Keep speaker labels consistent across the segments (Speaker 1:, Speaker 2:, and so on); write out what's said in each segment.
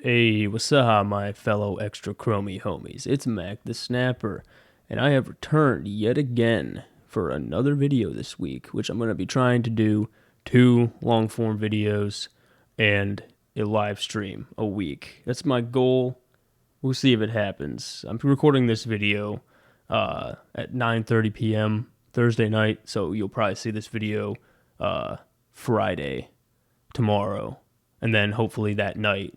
Speaker 1: Hey, what's up, my fellow extra chromie homies? It's Mac the Snapper, and I have returned yet again for another video this week, which I'm going to be trying to do two long form videos and a live stream a week. That's my goal. We'll see if it happens. I'm recording this video at 9:30 p.m. Thursday night, so you'll probably see this video Friday, tomorrow, and then hopefully that night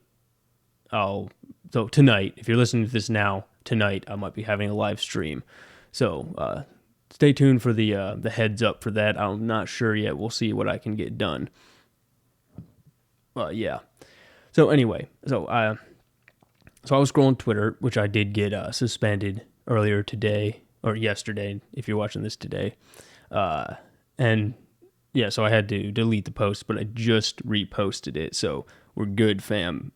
Speaker 1: so tonight, if you're listening to this now, tonight I might be having a live stream. So stay tuned for the heads up for that. I'm not sure yet. We'll see what I can get done. Yeah. So anyway, so I was scrolling Twitter, which I did get suspended earlier today or yesterday, if you're watching this today. And yeah, so I had to delete the post, but I just reposted it. So we're good, fam.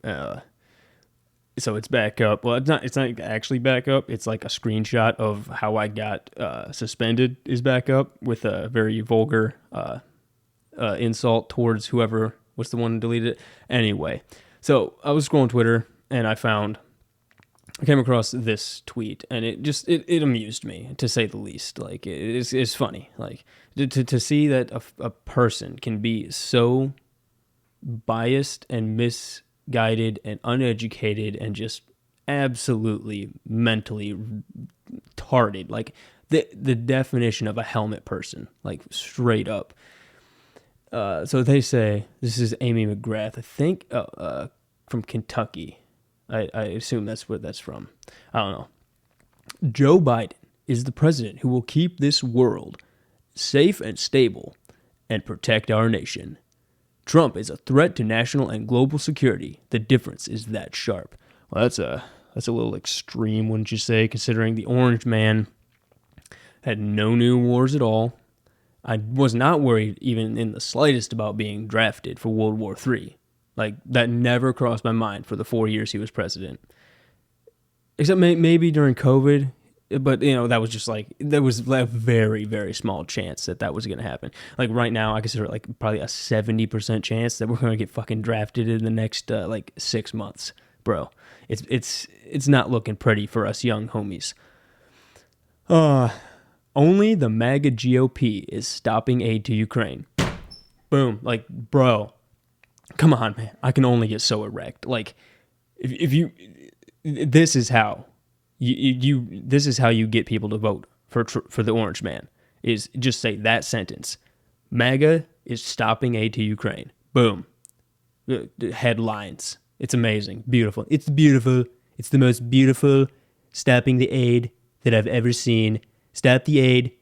Speaker 1: So it's back up. Well, it's not actually back up. It's like a screenshot of how I got suspended is back up with a very vulgar insult towards whoever was the one who deleted it. Anyway, so I was scrolling Twitter and I came across this tweet, and it amused me, to say the least. Like, it's funny. Like, to see that a person can be so biased and misguided and uneducated and just absolutely mentally retarded. Like, the definition of a helmet person, like, straight up. So they say, this is Amy McGrath, I think, from Kentucky. I assume that's where that's from. I don't know. Joe Biden is the president who will keep this world safe and stable and protect our nation. Trump is a threat to national and global security. The difference is that sharp. Well, that's a little extreme, wouldn't you say, considering the Orange Man had no new wars at all. I was not worried even in the slightest about being drafted for World War III. Like, that never crossed my mind for the 4 years he was president. Except maybe during COVID, but, that was just like, there was a very, very small chance that was going to happen. Like, right now, I consider it like probably a 70% chance that we're going to get fucking drafted in the next, 6 months. Bro, it's not looking pretty for us young homies. Only the MAGA GOP is stopping aid to Ukraine. Boom. Like, bro. Come on, man. I can only get so erect. Like, if you, this is how this is how you get people to vote for the Orange Man, is just say that sentence. MAGA is stopping aid to Ukraine. Boom. Headlines. It's amazing. Beautiful. It's beautiful. It's the most beautiful stopping the aid that I've ever seen. Stop the aid.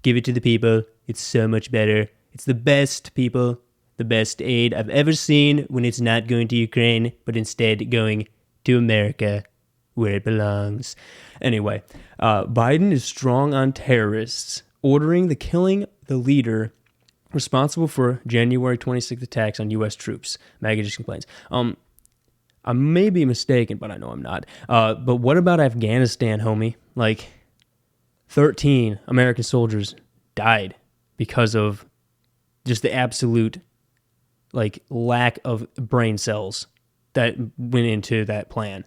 Speaker 1: Give it to the people. It's so much better. It's the best, people. The best aid I've ever seen when it's not going to Ukraine, but instead going to America, where it belongs. Anyway, Biden is strong on terrorists, ordering the killing the leader responsible for January 26th attacks on U.S. troops. MAGA just complains. I may be mistaken, but I know I'm not. But what about Afghanistan, homie? Like, 13 American soldiers died because of just the absolute lack of brain cells that went into that plan.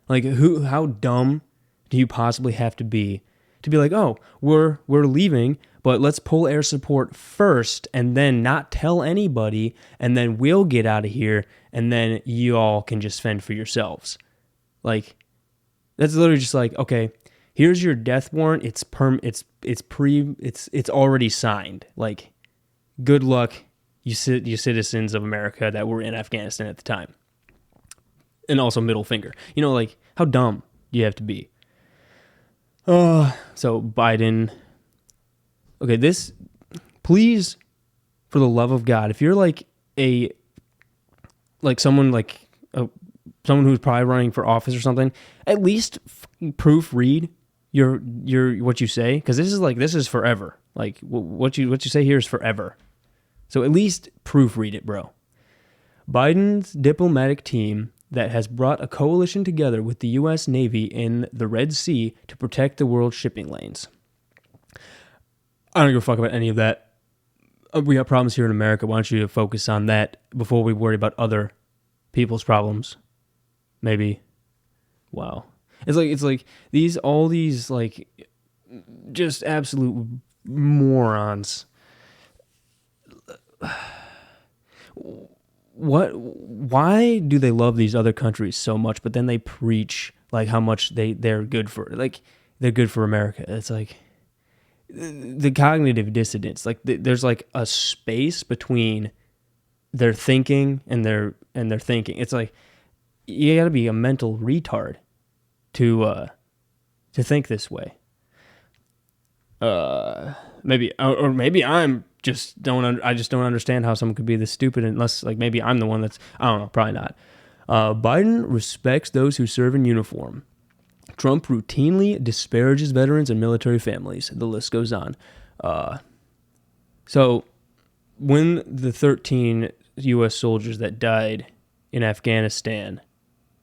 Speaker 1: Like, how dumb do you possibly have to be like, oh, we're leaving, but let's pull air support first and then not tell anybody, and then we'll get out of here, and then you all can just fend for yourselves. Like, that's literally just like, okay, here's your death warrant. It's already signed. Like, good luck, you citizens of America that were in Afghanistan at the time. And also middle finger. Like, how dumb do you have to be? So Biden. Okay, please, for the love of God, if you're someone who's probably running for office or something, at least proofread your what you say, because this is forever. Like, what you say here is forever. So at least proofread it, bro. Biden's diplomatic team that has brought a coalition together with the U.S. Navy in the Red Sea to protect the world's shipping lanes. I don't give a fuck about any of that. We got problems here in America. Why don't you focus on that before we worry about other people's problems? maybe. Wow. It's like all these like just absolute morons. Why do they love these other countries so much, but then they preach like how much they're good for, like they're good for America? It's like the cognitive dissonance. Like there's like a space between their thinking and their thinking. It's like you got to be a mental retard to think this way. Maybe or maybe I just don't understand how someone could be this stupid, unless like maybe I'm the one that's, I don't know, probably not. Biden respects those who serve in uniform. Trump routinely disparages veterans and military families. The list goes on. So when the 13 U.S. soldiers that died in Afghanistan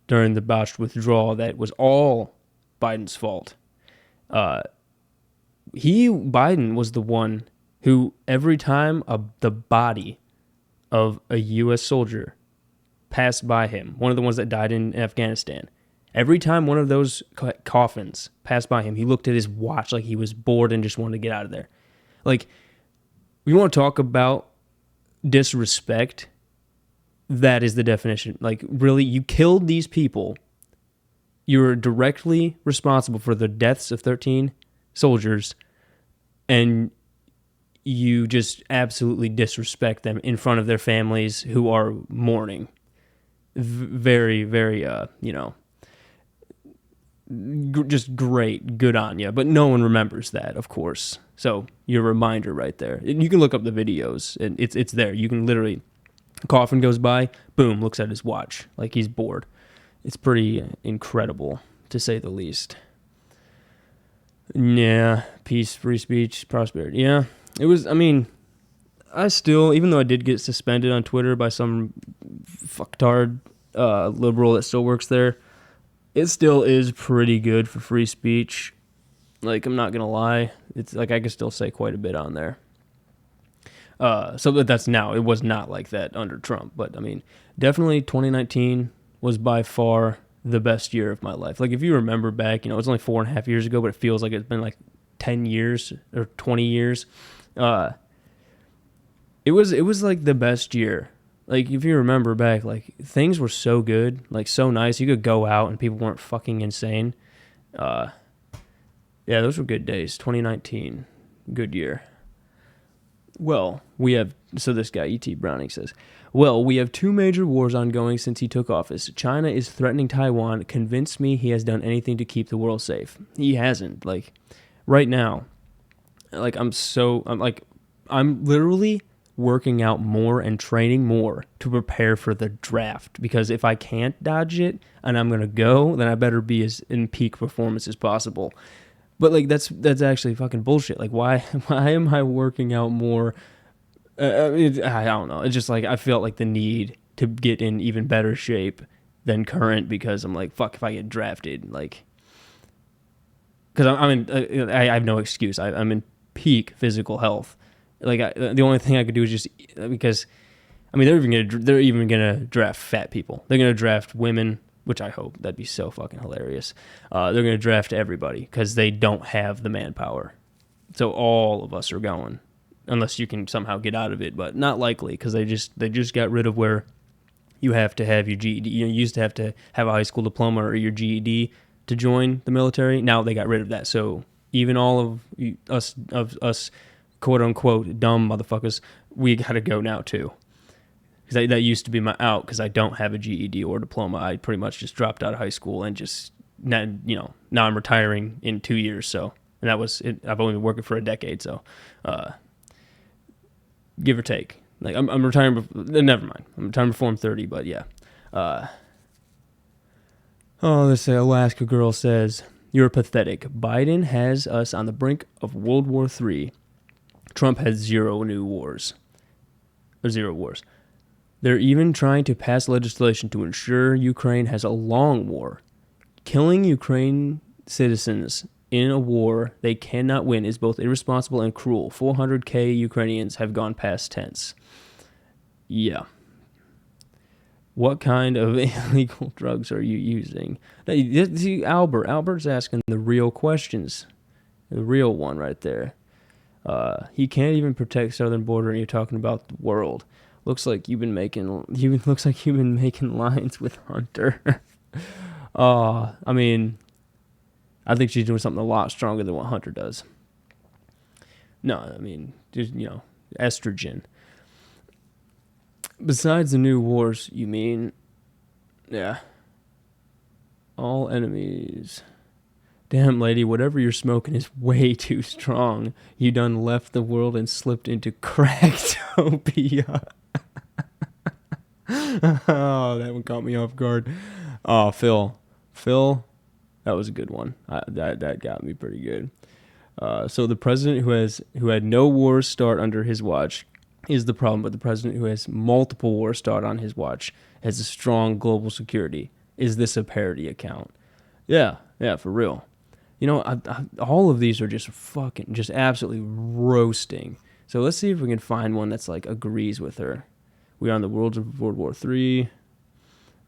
Speaker 1: during the botched withdrawal, that was all Biden's fault. Biden was the one who, every time the body of a U.S. soldier passed by him, one of the ones that died in Afghanistan, every time one of those coffins passed by him, he looked at his watch like he was bored and just wanted to get out of there. Like, we want to talk about disrespect. That is the definition. Like, really, you killed these people. You're directly responsible for the deaths of 13 soldiers, and you just absolutely disrespect them in front of their families who are mourning. Very, very, just great, good on you. But no one remembers that, of course. So your reminder right there. You can look up the videos, and it's there. You can literally, coffin goes by, boom, looks at his watch like he's bored. It's pretty incredible, to say the least. Yeah, peace, free speech, prosperity. Yeah, it was, I mean, I still, even though I did get suspended on Twitter by some fucktard liberal that still works there, it still is pretty good for free speech. Like, I'm not going to lie. It's like I can still say quite a bit on there. So that's now. It was not like that under Trump. But, I mean, definitely 2019 was by far the best year of my life. Like, if you remember back, it's only 4.5 years ago, but it feels like it's been like 10 years or 20 years. It was like the best year. Like, if you remember back, like, things were so good, like, so nice. You could go out and people weren't fucking insane. Yeah, those were good days. 2019, good year. Well, this guy, E.T. Browning says, well, we have 2 major wars ongoing since he took office. China is threatening Taiwan. Convince me he has done anything to keep the world safe. He hasn't. Like, right now, like, I'm literally working out more and training more to prepare for the draft, because if I can't dodge it and I'm going to go, then I better be as in peak performance as possible. But like that's actually fucking bullshit. Like why am I working out more? I don't know. It's just like I felt like the need to get in even better shape than current, because I'm like, fuck, if I get drafted, like, because I have no excuse. I'm in peak physical health. Like the only thing I could do is just, because I mean they're even gonna draft fat people. They're gonna draft women, which I hope. That'd be so fucking hilarious. They're going to draft everybody because they don't have the manpower. So all of us are going, unless you can somehow get out of it, but not likely, because they just got rid of where you have to have your GED. You used to have a high school diploma or your GED to join the military. Now they got rid of that. So even all of us quote unquote dumb motherfuckers, we got to go now too. Because that used to be my out, because I don't have a GED or diploma. I pretty much just dropped out of high school and just, now I'm retiring in 2 years. So, and that was it. I've only been working for a decade. So, give or take. Like I'm retiring. Never mind. I'm retiring before I'm 30. But yeah. Let's say Alaska girl says, "You're pathetic. Biden has us on the brink of World War III. Trump has zero wars. They're even trying to pass legislation to ensure Ukraine has a long war. Killing Ukraine citizens in a war they cannot win is both irresponsible and cruel. 400,000 Ukrainians have gone past tense." Yeah. What kind of illegal drugs are you using? See, Albert's asking the real questions. The real one right there. He can't even protect southern border, and you're talking about the world. Looks like you've been making lines with Hunter. I mean, I think she's doing something a lot stronger than what Hunter does. No, I mean, just, estrogen. Besides the new wars, you mean? Yeah. All enemies. Damn, lady, whatever you're smoking is way too strong. You done left the world and slipped into cracktopia. Oh, that one caught me off guard. Oh, Phil, that was a good one. That got me pretty good. So the president who had no wars start under his watch is the problem, but the president who has multiple wars start on his watch has a strong global security. Is this a parody account? Yeah, for real. All of these are just absolutely roasting. So let's see if we can find one that's like agrees with her. We are on the world of World War III.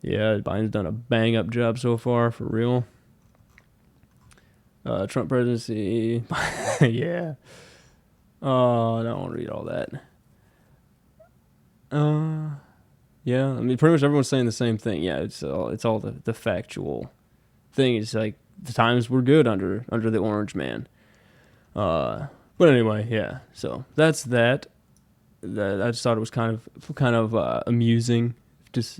Speaker 1: Yeah, Biden's done a bang up job so far, for real. Trump presidency. Yeah. Oh, I don't want to read all that. Yeah, I mean, pretty much everyone's saying the same thing. Yeah, it's all the factual thing. It's like the times were good under the Orange Man. But anyway, yeah. So that's that. I just thought it was kind of amusing, just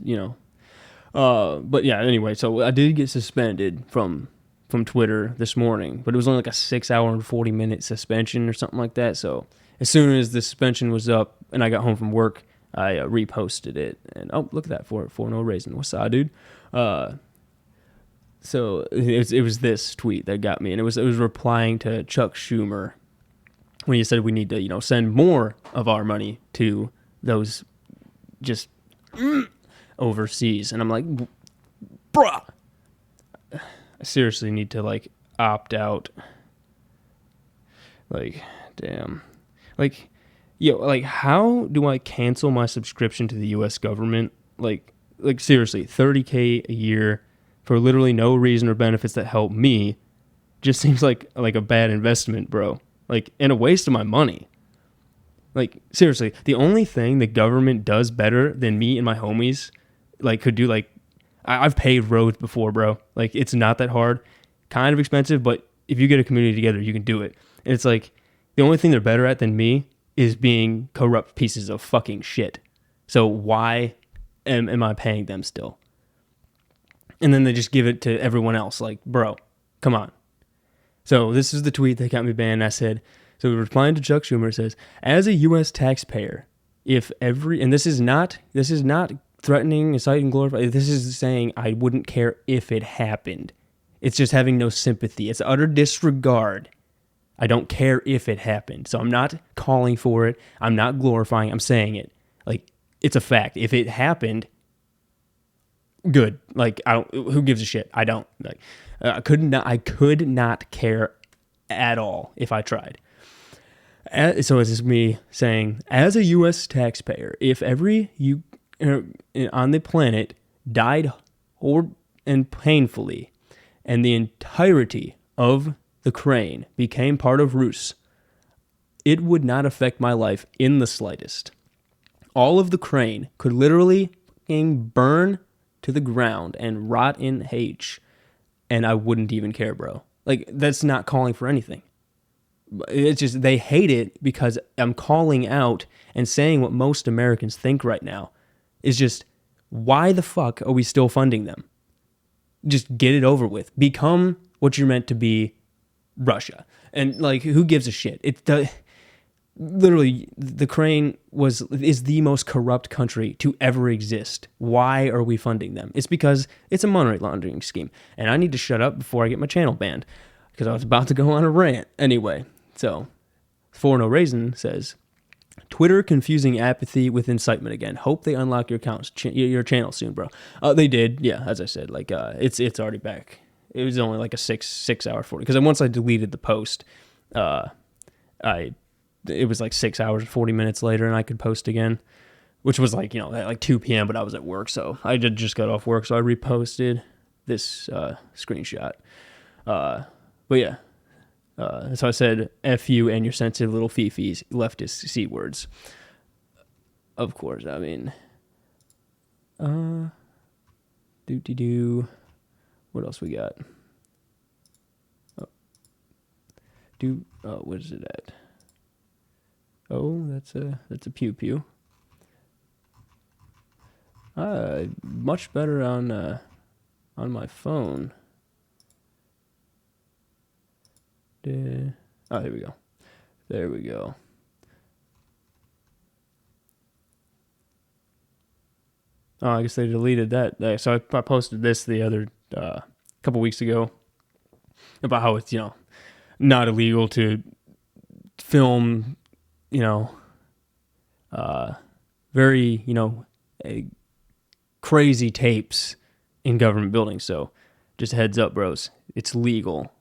Speaker 1: But yeah, anyway. So I did get suspended from Twitter this morning, but it was only like a 6 hour and 40-minute suspension or something like that. So as soon as the suspension was up and I got home from work, I reposted it, and look at that, for no reason. What's up, dude? So it was this tweet that got me, and it was replying to Chuck Schumer when he said we need to send more of our money to those just overseas, and I'm like, bruh, I seriously need to like opt out. Like, damn, like. Like, how do I cancel my subscription to the U.S. government? Like seriously, $30K a year for literally no reason or benefits that help me just seems like a bad investment, bro. Like, and a waste of my money. Like, seriously, the only thing the government does better than me and my homies, like, could do, like, I've paved roads before, bro. Like, it's not that hard. Kind of expensive, but if you get a community together, you can do it. And it's like, the only thing they're better at than me is being corrupt pieces of fucking shit. So why am I paying them still? And then they just give it to everyone else. Like, bro, come on. So this is the tweet that got me banned. I said, so replying to Chuck Schumer, says, as a U.S. taxpayer, and this is not threatening, inciting, glorifying. This is saying I wouldn't care if it happened. It's just having no sympathy. It's utter disregard. I don't care if it happened. So I'm not calling for it. I'm not glorifying. I'm saying it. Like, it's a fact. If it happened, good. Like, who gives a shit? I don't. Like, I could not care at all if I tried. So this is me saying, as a U.S. taxpayer, if every you on the planet died and painfully, and the entirety of the crane became part of Rus, it would not affect my life in the slightest. All of the crane could literally burn to the ground and rot in H, and I wouldn't even care, bro. Like, that's not calling for anything. It's just they hate it because I'm calling out and saying what most Americans think right now is just, why the fuck are we still funding them? Just get it over with. Become what you're meant to be, Russia. And like, who gives a shit? Literally, the Ukraine is the most corrupt country to ever exist. Why are we funding them? It's because it's a money laundering scheme. And I need to shut up before I get my channel banned, because I was about to go on a rant. Anyway, so For No Reason says, Twitter confusing apathy with incitement again. Hope they unlock your channel soon, bro. They did, yeah. As I said, like it's already back. It was only like a 6 hour 40, because once I deleted the post, it was like 6 hours and 40 minutes later, and I could post again. which was like, at like 2 p.m., but I was at work, so I just got off work, so I reposted this screenshot. But yeah, so I said, F you and your sensitive little fifis, leftist C words. Of course, I mean, what else we got? What is it at? Oh, that's a pew pew. Much better on my phone. Oh, here we go. There we go. Oh, I guess they deleted that. So I posted this the other couple weeks ago about how it's not illegal to film very crazy tapes in government buildings. So just a heads up, bros, it's legal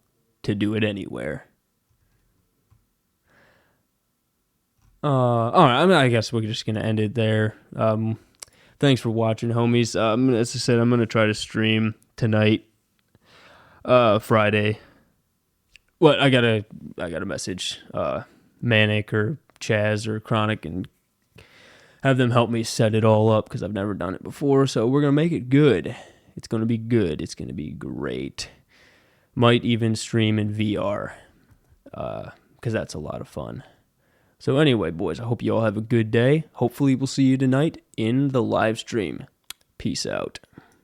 Speaker 1: to do it anywhere. All right, I guess we're just gonna end it there. Thanks for watching, homies. As I said, I'm gonna try to stream tonight, Friday. What I gotta message Manic or Chaz or Chronic and have them help me set it all up because I've never done it before. So we're gonna make it good. It's gonna be good. It's gonna be great. Might even stream in VR because that's a lot of fun. So anyway, boys, I hope you all have a good day. Hopefully we'll see you tonight in the live stream. Peace out.